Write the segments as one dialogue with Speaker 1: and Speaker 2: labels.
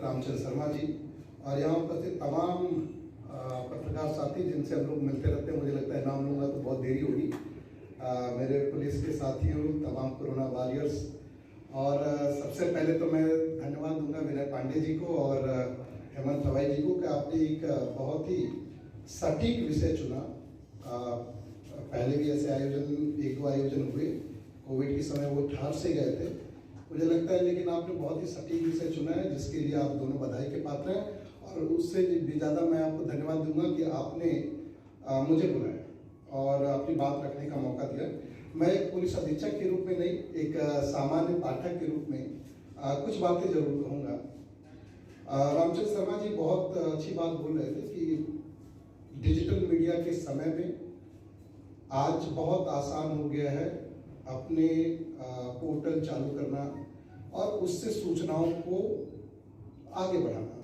Speaker 1: रामचंद्र शर्मा जी और यहाँ उपस्थित तमाम पत्रकार साथी जिनसे हम लोग मिलते रहते हैं। मुझे लगता है नाम लूँगा तो बहुत देरी होगी। मेरे पुलिस के साथियों, तमाम कोरोना वॉरियर्स, और सबसे पहले तो मैं धन्यवाद दूंगा विनय पांडे जी को और हेमंत हवाई जी को कि आपने एक बहुत ही सटीक विषय चुना। पहले भी ऐसे आयोजन, एक दो आयोजन हुए, कोविड के समय वो ठार से गए थे मुझे लगता है, लेकिन आपने बहुत ही सटीक विषय चुना है जिसके लिए आप दोनों बधाई के पात्र हैं। और उससे भी ज़्यादा मैं आपको धन्यवाद दूंगा कि आपने मुझे बुलाया और अपनी बात रखने का मौका दिया। मैं एक पुलिस अधीक्षक के रूप में नहीं, एक सामान्य पाठक के रूप में कुछ बातें जरूर कहूँगा। रामचंद्र शर्मा जी बहुत अच्छी बात बोल रहे थे कि डिजिटल मीडिया के समय में आज बहुत आसान हो गया है अपने पोर्टल चालू करना और उससे सूचनाओं को आगे बढ़ाना।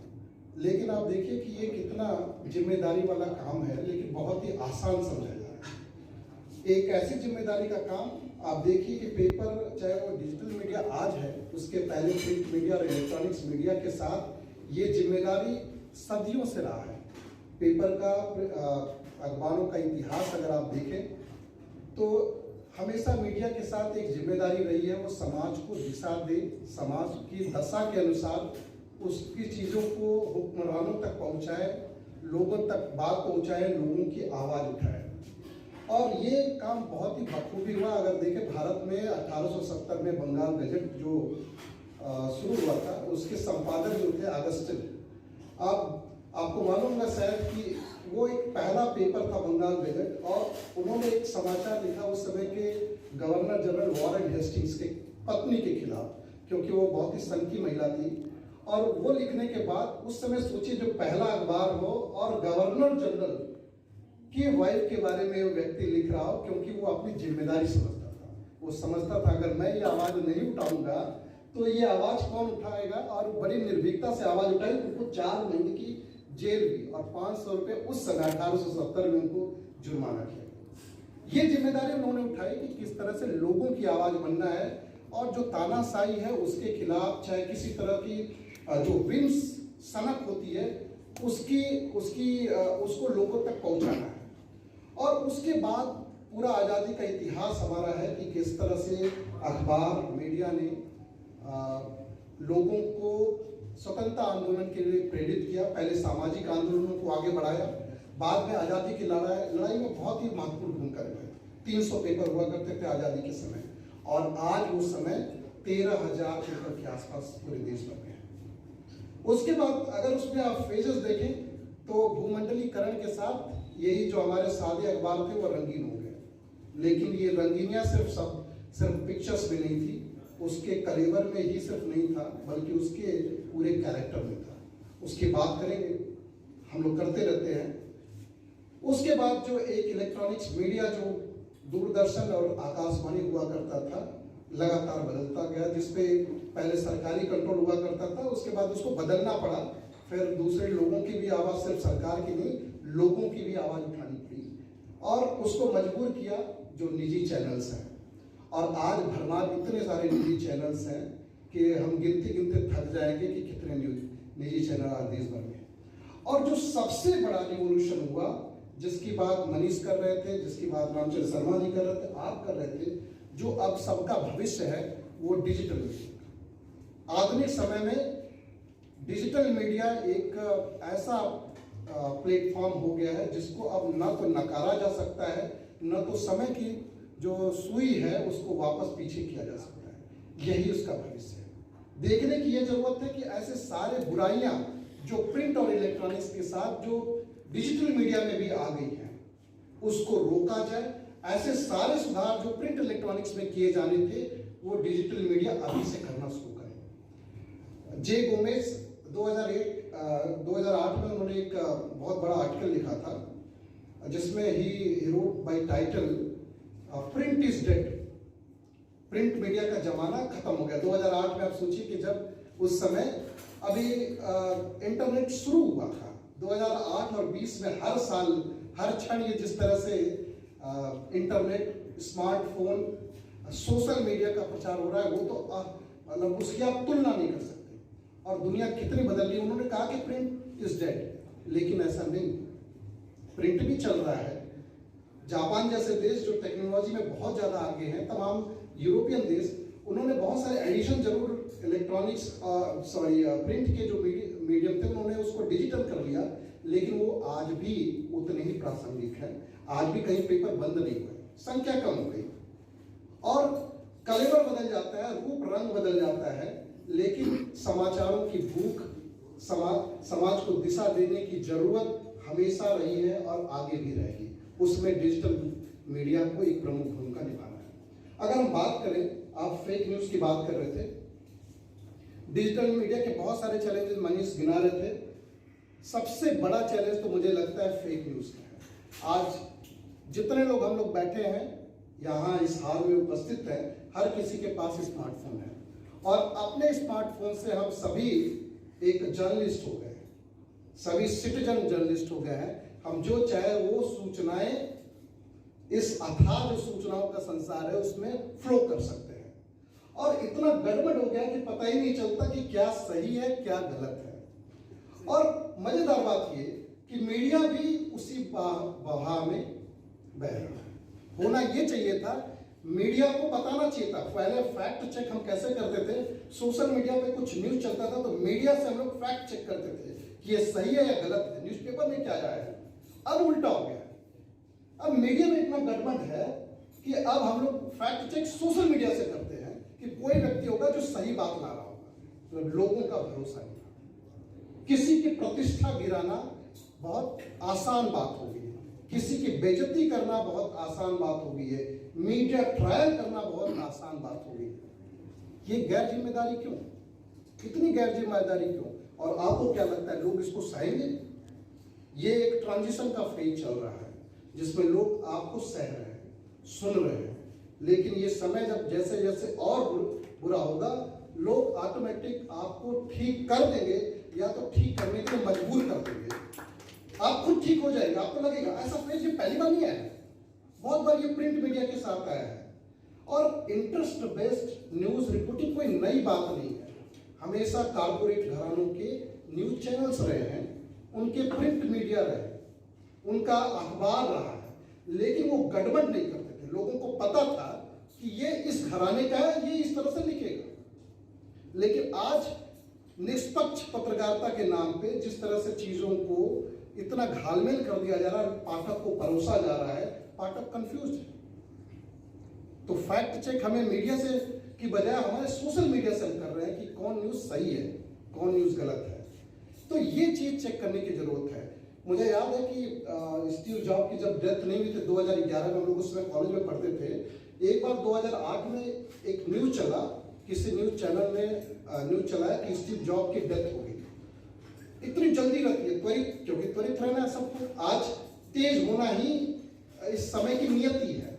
Speaker 1: लेकिन आप देखिए कि ये कितना जिम्मेदारी वाला काम है, लेकिन बहुत ही आसान समझा जा रहा है। एक ऐसी जिम्मेदारी का काम, आप देखिए कि पेपर, चाहे वो डिजिटल मीडिया आज है, उसके पहले प्रिंट मीडिया और इलेक्ट्रॉनिक्स मीडिया के साथ ये जिम्मेदारी सदियों से रहा है। पेपर का, अखबारों का इतिहास अगर आप देखें तो हमेशा मीडिया के साथ एक जिम्मेदारी रही है, वो समाज को दिशा दे, समाज की दशा के अनुसार उसकी चीज़ों को हुक्मरानों तक पहुंचाए, लोगों तक बात पहुंचाए, लोगों की आवाज़ उठाए। और ये काम बहुत ही बखूबी हुआ। अगर देखें, भारत में 1870 में बंगाल गजट जो शुरू हुआ था, उसके संपादक जो थे अगस्टिन, आपको मालूम होगा शायद कि वो एक पहला पेपर था बंगाल गजट, और उन्होंने एक समाचार लिखा उस समय के गवर्नर जनरल वॉरेन हेस्टिंग्स के पत्नी के खिलाफ, क्योंकि वो बहुत ही सनकी महिला थी। और वो लिखने के बाद उस समय सोचिए, जो पहला अखबार हो और गवर्नर जनरल की वाइफ के बारे में वो व्यक्ति लिख रहा हो, क्योंकि वो अपनी जिम्मेदारी समझता था। वो समझता था अगर मैं ये आवाज़ नहीं उठाऊंगा तो ये आवाज़ कौन उठाएगा, और बड़ी निर्भीकता से आवाज़ उठाई। उनको 4 महीने की जेल भी और 500 रुपये उस समय 1870 में उनको जुर्माना किया। ये जिम्मेदारी उन्होंने उठाई कि किस तरह से लोगों की आवाज़ बनना है, और जो तानाशाही है उसके खिलाफ, चाहे किसी तरह की जो विम्स सनक होती है उसको लोगों तक पहुंचाना है। और उसके बाद पूरा आज़ादी का इतिहास हमारा है कि किस तरह से अखबार, मीडिया ने लोगों को स्वतंत्रता आंदोलन के लिए प्रेरित किया। पहले सामाजिक आंदोलनों को आगे बढ़ाया, बाद में आज़ादी की लड़ाई में बहुत ही महत्वपूर्ण भूमिका निभाई। 300 पेपर हुआ करते थे आज़ादी के समय, और आज वो समय 13,000 पेपर के आसपास पूरे देश में है। उसके बाद अगर उसमें आप फेजेस देखें तो भूमंडलीकरण के साथ यही जो हमारे सादे अखबार थे वो रंगीन हो गए। लेकिन ये रंगीनियाँ सिर्फ पिक्चर्स में नहीं थी, उसके कलेवर में ही सिर्फ नहीं था, बल्कि उसके पूरे कैरेक्टर में था। उसकी बात करेंगे, हम लोग करते रहते हैं। उसके बाद जो एक इलेक्ट्रॉनिक्स मीडिया, जो दूरदर्शन और आकाशवाणी हुआ करता था, लगातार बदलता गया, जिसपे पहले सरकारी कंट्रोल हुआ करता था, उसके बाद उसको बदलना पड़ा। फिर दूसरे लोगों की भी आवाज़, सिर्फ सरकार की नहीं, लोगों की भी आवाज़ उठानी पड़ी, और उसको मजबूर किया जो निजी चैनल्स हैं। और आज भरमार इतने सारे निजी चैनल्स हैं कि हम गिनते थक जाएंगे कि कितने निजी चैनल आज देश भर में। और जो सबसे बड़ा रिवोल्यूशन हुआ, जिसकी बात मनीष कर रहे थे, जिसकी बात रामचंद्र शर्मा जी कर रहे थे, आप कर रहे थे, जो अब सबका भविष्य है, वो डिजिटल मीडिया। आधुनिक समय में डिजिटल मीडिया एक ऐसा प्लेटफॉर्म हो गया है जिसको अब न तो नकारा जा सकता है, न तो समय की जो सुई है उसको वापस पीछे किया जा सकता है। यही उसका भविष्य है। देखने की यह जरूरत है कि ऐसे सारे बुराइयां जो प्रिंट और इलेक्ट्रॉनिक्स के साथ जो डिजिटल मीडिया में भी आ गई हैं, उसको रोका जाए। ऐसे सारे सुधार जो प्रिंट इलेक्ट्रॉनिक्स में किए जाने थे, वो डिजिटल मीडिया अभी से करना शुरू करें। जे गोमेज 2008 में उन्होंने एक बहुत बड़ा आर्टिकल लिखा था, जिसमें ही wrote by title print is dead. Print media का जमाना खत्म हो गया 2008 में। आप सोचिए कि जब उस समय अभी इंटरनेट शुरू हुआ था 2008 और 20 में, हर साल हर क्षण ये जिस तरह से इंटरनेट, स्मार्टफोन, सोशल मीडिया का प्रचार हो रहा है, वो तो मतलब उसकी आप तुलना नहीं कर सकते। और दुनिया कितनी बदल रही है। उन्होंने कहा कि प्रिंट इज डेड, लेकिन ऐसा नहीं, प्रिंट भी चल रहा है। जापान जैसे देश जो टेक्नोलॉजी में बहुत ज़्यादा आगे हैं, तमाम यूरोपियन देश, उन्होंने बहुत सारे एडिशन जरूर इलेक्ट्रॉनिक्स प्रिंट के जो मीडियम थे उन्होंने उसको डिजिटल कर लिया, लेकिन वो आज भी उतने ही प्रासंगिक है। आज भी कहीं पेपर बंद नहीं हुए, संख्या कम हो गई और कलेवर बदल जाता है, रूप रंग बदल जाता है, लेकिन समाचारों की भूख, समाज को दिशा देने की जरूरत हमेशा रही है और आगे भी रहेगी। उसमें डिजिटल मीडिया को एक प्रमुख भूमिका निभाना है। अगर हम बात करें, आप फेक न्यूज की बात कर रहे थे, डिजिटल मीडिया के बहुत सारे चैलेंजेस मनीष गिना रहे थे। सबसे बड़ा चैलेंज तो मुझे लगता है फेक न्यूज का है। आज जितने लोग हम लोग बैठे हैं यहाँ इस हाल में उपस्थित हैं, हर किसी के पास स्मार्टफोन है और अपने स्मार्टफोन से हम सभी एक जर्नलिस्ट हो गए, सभी सिटीजन जर्नलिस्ट हो गए हैं। हम जो चाहे वो सूचनाएं, इस अथाह जो सूचनाओं का संसार है उसमें फ्लो कर सकते हैं और इतना गड़बड़ हो गया कि पता ही नहीं चलता कि क्या सही है क्या गलत है। और मजेदार बात ये कि मीडिया भी उसी बहाव में बह रहा है। होना ये चाहिए था, मीडिया को बताना चाहिए था। पहले फैक्ट चेक हम कैसे करते थे, सोशल मीडिया पे कुछ न्यूज चलता था तो मीडिया से हम लोग फैक्ट चेक करते थे कि ये सही है या गलत है, न्यूज़पेपर में क्या आया है। अब उल्टा हो गया, अब मीडिया में इतना गड़बड़ है कि अब हम लोग फैक्ट चेक सोशल मीडिया से करते हैं कि कोई व्यक्ति होगा जो सही बात ला रहा होगा, तो लोगों का भरोसा नहीं। किसी की प्रतिष्ठा गिराना बहुत आसान बात हो गई है, किसी की बेइज्जती करना बहुत आसान बात हो गई है, मीडिया ट्रायल करना बहुत आसान बात हो गई है। ये गैर जिम्मेदारी क्यों, कितनी गैर जिम्मेदारी क्यों? और आपको क्या लगता है लोग इसको सहेंगे? ये एक ट्रांजिशन का फेज चल रहा है जिसमें लोग आपको सह रहे हैं, सुन रहे हैं, लेकिन ये समय जब जैसे जैसे और बुरा होगा, लोग ऑटोमेटिक आपको ठीक कर देंगे या तो ठीक करने के लिए मजबूर कर देंगे। आप खुद ठीक हो जाएगा, आपको लगेगा। ऐसा फेज ये पहली बार नहीं आया है, बहुत बार ये प्रिंट मीडिया के साथ आया है। और इंटरेस्ट बेस्ड न्यूज रिपोर्टिंग कोई नई बात नहीं है, हमेशा कारपोरेट घरानों के न्यूज चैनल्स रहे हैं, उनके प्रिंट मीडिया रहे, उनका अखबार रहा है, लेकिन वो गड़बड़ नहीं करते थे। लोगों को पता था कि ये इस घराने का है, ये इस तरह से लिखेगा। लेकिन आज निष्पक्ष पत्रकारिता के नाम पे जिस तरह से चीजों को इतना घालमेल कर दिया जा रहा है, पाठक को परोसा जा रहा है, पाठक कंफ्यूज है। तो फैक्ट चेक हमें मीडिया से की बजाय हमारे सोशल मीडिया से हम कर रहे हैं कि कौन न्यूज सही है, कौन न्यूज गलत है। तो ये चीज चेक करने की जरूरत है। मुझे याद है कि स्टीव जॉब की जब डेथ नहीं हुई थी 2011 में, हम लोग उस समय कॉलेज में पढ़ते थे। एक बार 2008 में एक न्यूज चला, किसी न्यूज चैनल ने न्यूज चलाया कि स्टीव जॉब की डेथ हो गई। इतनी जल्दी रहती है, त्वरित, क्योंकि त्वरित रहना सबको, आज तेज होना ही इस समय की नियति है।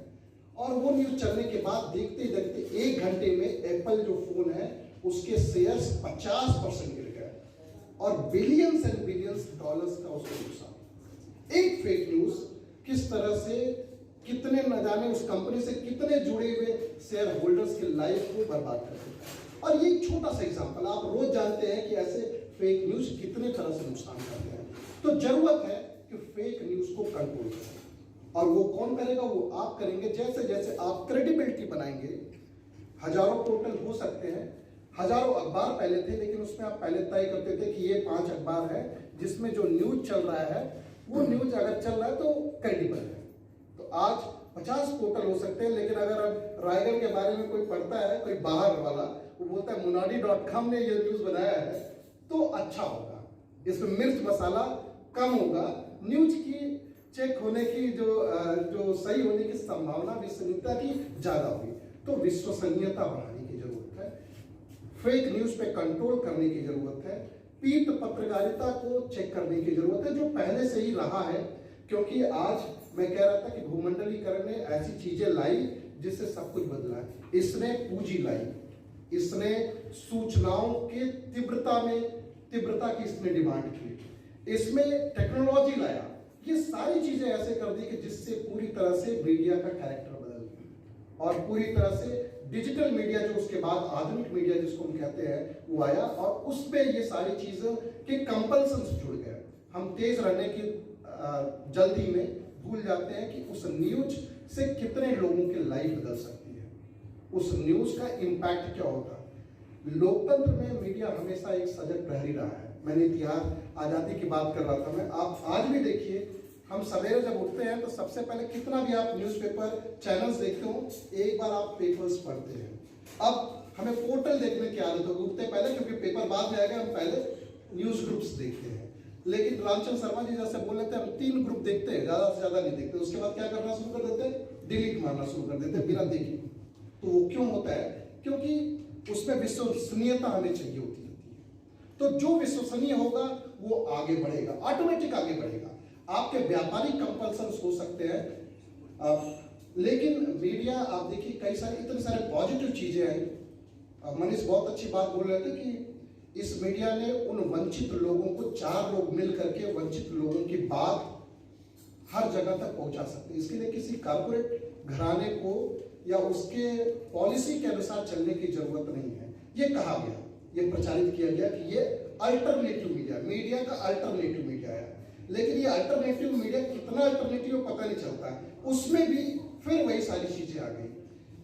Speaker 1: और वो न्यूज चलने के बाद देखते देखते 1 घंटे में एप्पल जो फोन है उसके शेयर्स 50% गिर गए और बिलियंस एंड बिलियंस डॉलर्स का उसको नुकसान। एक फेक न्यूज किस तरह से कितने न जाने उस कंपनी से कितने जुड़े हुए शेयर होल्डर्स की लाइफ को बर्बाद कर देता है। और ये एक छोटा सा एग्जांपल, आप रोज जानते हैं कि ऐसे फेक न्यूज कितने तरह से नुकसान करते हैं। तो जरूरत है कि फेक न्यूज को कंट्रोल करें, और वो कौन करेगा? वो आप करेंगे। जैसे जैसे आप क्रेडिबिलिटी बनाएंगे, हजारों पोर्टल हो सकते हैं, हजारों अखबार पहले थे, लेकिन उसमें आप पहले तय करते थे कि ये 5 अखबार है जिसमें जो न्यूज चल रहा है वो न्यूज अगर चल रहा है तो क्रेडिबल है। तो आज 50 पोर्टल हो सकते हैं, लेकिन अगर अब रायगढ़ के बारे में कोई पढ़ता है, कोई बाहर वाला, वो बोलता है मुनाडी.com ने ये न्यूज बनाया है तो अच्छा होगा, इसमें मिर्च मसाला कम होगा, न्यूज की चेक होने की जो सही होने की संभावना, विश्वसनीयता की ज्यादा होगी। तो विश्वसनीयता बढ़ाने की जरूरत है, फेक न्यूज पे कंट्रोल करने की जरूरत है, पीठ पत्रकारिता को चेक करने की जरूरत है जो पहले से ही रहा है। क्योंकि आज मैं कह रहा था कि भूमंडलीकरण ने ऐसी चीजें लाई जिससे सब कुछ बदला है। इसने पूंजी लाई, इसने सूचनाओं के तीव्रता की इसने डिमांड की, इसमें टेक्नोलॉजी लाया, ये सारी चीजें ऐसे कर दी कि जिससे पूरी तरह से मीडिया का कैरेक्टर बदल गया और पूरी तरह से डिजिटल मीडिया जो उसके बाद आधुनिक मीडिया जिसको हम कहते हैं वो आया, और उसमें ये सारी चीजों के कंपल्सन जुड़ गए। हम तेज रहने की जल्दी में भूल जाते हैं कि उस न्यूज से कितने लोगों की लाइफ बदल सकती है, उस न्यूज का इम्पैक्ट क्या होता है। लोकतंत्र में मीडिया हमेशा एक सजग प्रहरी रहा है। मैंने इतिहास आजादी की बात कर रहा था मैं, आप आज भी देखिए, हम सवेरे जब उठते हैं तो सबसे पहले कितना भी आप न्यूज़पेपर चैनल्स देखते हो, एक बार आप पेपर्स पढ़ते हैं। अब हमें पोर्टल देखने की आदत होगी उठते पहले, क्योंकि पेपर बाद में आएगा, हम पहले न्यूज ग्रुप्स देखते हैं। लेकिन रामचंद्र शर्मा जी जैसे बोल रहे थे, हम 3 ग्रुप देखते हैं, ज्यादा से ज्यादा नहीं देखते। उसके बाद क्या करना शुरू कर देते हैं, डिलीट मारना शुरू कर देते हैं बिना देखे। तो वो क्यों होता है, क्योंकि उसमें विश्वसनीयता हमें चाहिए होती है। तो जो विश्वसनीय होगा वो आगे बढ़ेगा, ऑटोमेटिक आगे बढ़ेगा। आपके व्यापारिक कंपल्सन हो सकते हैं, लेकिन मीडिया आप देखिए कई सारे इतने सारे पॉजिटिव चीजें आई। मनीष बहुत अच्छी बात बोल रहे थे कि इस मीडिया ने उन वंचित लोगों को, 4 लोग मिल करके वंचित लोगों की बात हर जगह तक पहुंचा सकते हैं। इसके लिए किसी कारपोरेट घराने को या उसके पॉलिसी के अनुसार चलने की जरूरत नहीं है। ये कहा गया, ये प्रचारित किया गया कि ये अल्टरनेटिव मीडिया का अल्टरनेटिव मीडिया है। लेकिन ये अल्टरनेटिव मीडिया कितना अल्टरनेटिव पता नहीं चलता है। उसमें भी फिर वही सारी चीजें आ गई।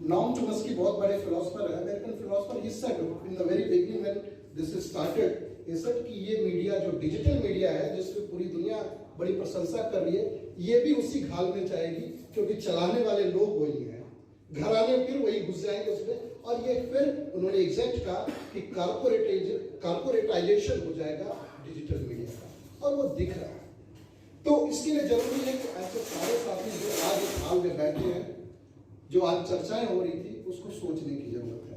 Speaker 1: नॉम चॉम्स्की बहुत बड़े फिलोसोफर है, American philosopher, he said in the very beginning when this started, he said कि ये मीडिया जो डिजिटल मीडिया है जिसकी पूरी दुनिया बड़ी प्रशंसा कर रही है, ये भी उसी घाल में जाएगी, क्योंकि चलाने वाले लोग वही हैं, घराने फिर वही घुस जाएंगे उसमें। और ये फिर उन्होंने एग्जैक्ट कहा कि कारपोरेटाइजेशन हो जाएगा डिजिटल मीडिया का, और वो दिख रहा है। तो इसके लिए जरूरी है कि ऐसे सारे साथी जो आज इस हाल में बैठे हैं, जो आज चर्चाएं हो रही थी, उसको सोचने की जरूरत है।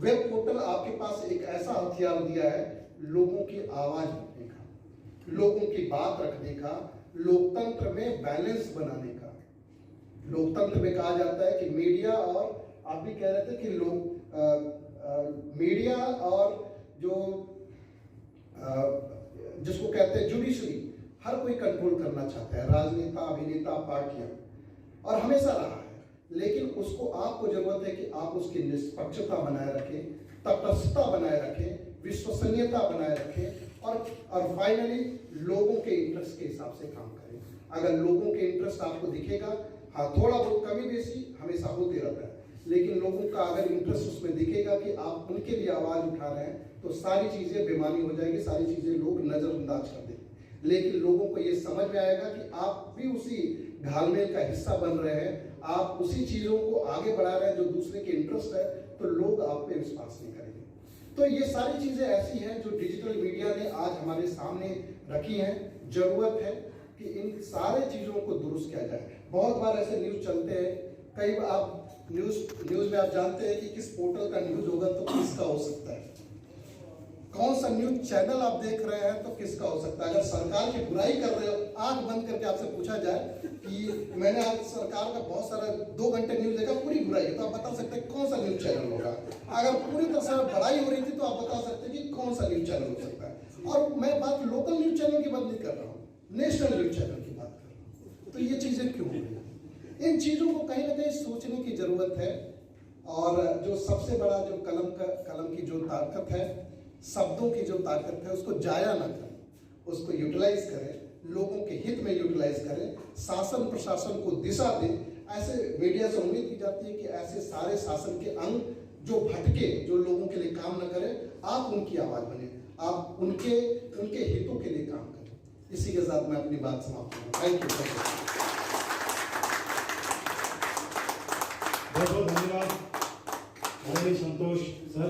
Speaker 1: वेब पोर्टल आपके पास एक ऐसा हथियार दिया है लोगों की आवाज रखने का, लोगों की बात रखने का, लोकतंत्र में बैलेंस बनाने का। लोकतंत्र में कहा जाता है कि मीडिया, और आप भी कह रहे थे कि मीडिया और जो जिसको कहते हैं जुडिशरी, हर कोई कंट्रोल करना चाहता है, राजनेता, अभिनेता, पार्टियां, और हमेशा रहा है। लेकिन उसको आपको जरूरत है कि आप उसकी निष्पक्षता बनाए रखें, तटस्थता बनाए रखें, विश्वसनीयता बनाए रखें, और फाइनली लोगों के इंटरेस्ट के हिसाब से काम करें। अगर लोगों के इंटरेस्ट आपको दिखेगा, हाँ थोड़ा बहुत कमी बेसी हमेशा होते रहता है, लेकिन लोगों का अगर इंटरेस्ट उसमें दिखेगा कि आप उनके लिए आवाज उठा रहे हैं, तो सारी चीजें बेमानी हो जाएगी, सारी चीजें लोग नजरअंदाज कर देंगे। लेकिन लोगों को ये समझ में आएगा कि आप भी उसी घालमेल का हिस्सा बन रहे हैं, आप उसी चीजों को आगे बढ़ा रहे हैं जो दूसरे के इंटरेस्ट है, तो लोग आप पे विश्वास नहीं करेंगे। तो ये सारी चीजें ऐसी हैं जो डिजिटल मीडिया ने आज हमारे सामने रखी हैं। जरूरत है कि इन सारे चीजों को दुरुस्त किया जाए। बहुत बार ऐसे न्यूज चलते हैं, कई बार आप न्यूज में आप जानते हैं कि किस पोर्टल का न्यूज होगा तो किसका हो सकता है, कौन सा न्यूज चैनल आप देख रहे हैं तो किसका हो सकता है। अगर सरकार की बुराई कर रहे हो, आंख बंद करके आपसे पूछा जाए कि मैंने आज सरकार का बहुत सारा 2 घंटे न्यूज देखा, पूरी बुराई है, तो आप बता सकते हैं कौन सा न्यूज चैनल होगा। अगर पूरी तरह से बड़ाई हो रही थी तो आप बता सकते हैं कि कौन सा न्यूज चैनल हो सकता है। और मैं बात लोकल न्यूज चैनल की बात नहीं कर रहा हूँ, नेशनल न्यूज चैनल की बात कर रहा हूँ। तो ये चीजें क्यों हो रही है, इन चीजों को कहीं ना कहीं सोचने की जरूरत है। और जो सबसे बड़ा जो कलम की जो ताकत है, शब्दों की जो ताकत है, उसको जाया ना करें, उसको यूटिलाइज करें, लोगों के हित में यूटिलाइज करें, शासन प्रशासन को दिशा दें। ऐसे मीडिया से उम्मीद की जाती है कि ऐसे सारे शासन के अंग जो भटके, जो लोगों के लिए काम न करें, आप उनकी आवाज बने, आप उनके हितों के लिए काम करें। इसी के साथ मैं अपनी बात समाप्त करूंगा। Thank you.
Speaker 2: बहुत बहुत धन्यवाद संतोष सर।